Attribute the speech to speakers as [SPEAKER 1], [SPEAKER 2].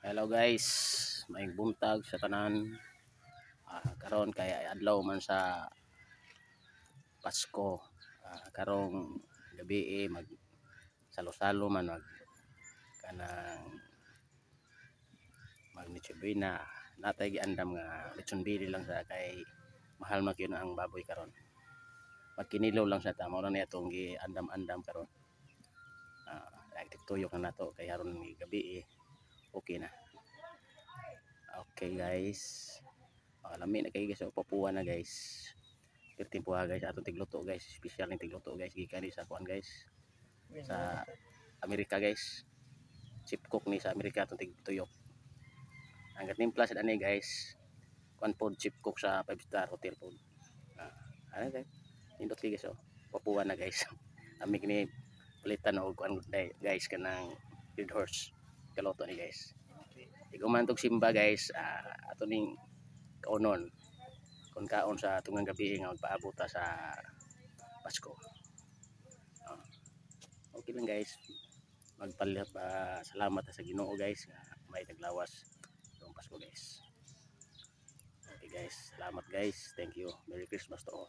[SPEAKER 1] Hello guys, maayong buntag sa tanan. Karon kay adlaw man sa Pasko. Karong gabi mag salo-salo man kanang mag Noche-Buena. Natay giandam nga lechon bili lang sa kay mahal man gyud ang baboy karon. Magkinilaw lang sa tamo na atong giandam-andam karon. Tuyok na nato kay haron gabi okay na. Okay guys. Lami na kayo guys, papuwa na guys. Timpuha guys, atong tigluto guys, special ning tigluto guys, gikan ni sa kuan guys. Sa Amerika guys. Chip cook ni sa Amerika atong tigtuyok. Ang gatimpla sa ani guys, kuan pod chip cook sa 5-star hotel pod. Ano guys? Indot guys papuwa na guys. Ami kini palitan og kuan guys kanang Red Horse. Kaloto ni guys. Iguman tog simba guys, ato ning kaunon kung kaon sa tungang gabi nga magpaabot sa Pasko. Okay lang guys, magpalit salamat sa Ginoo guys nga may naglawas ng Pasko guys. Okay guys, salamat guys, thank you, Merry Christmas to all.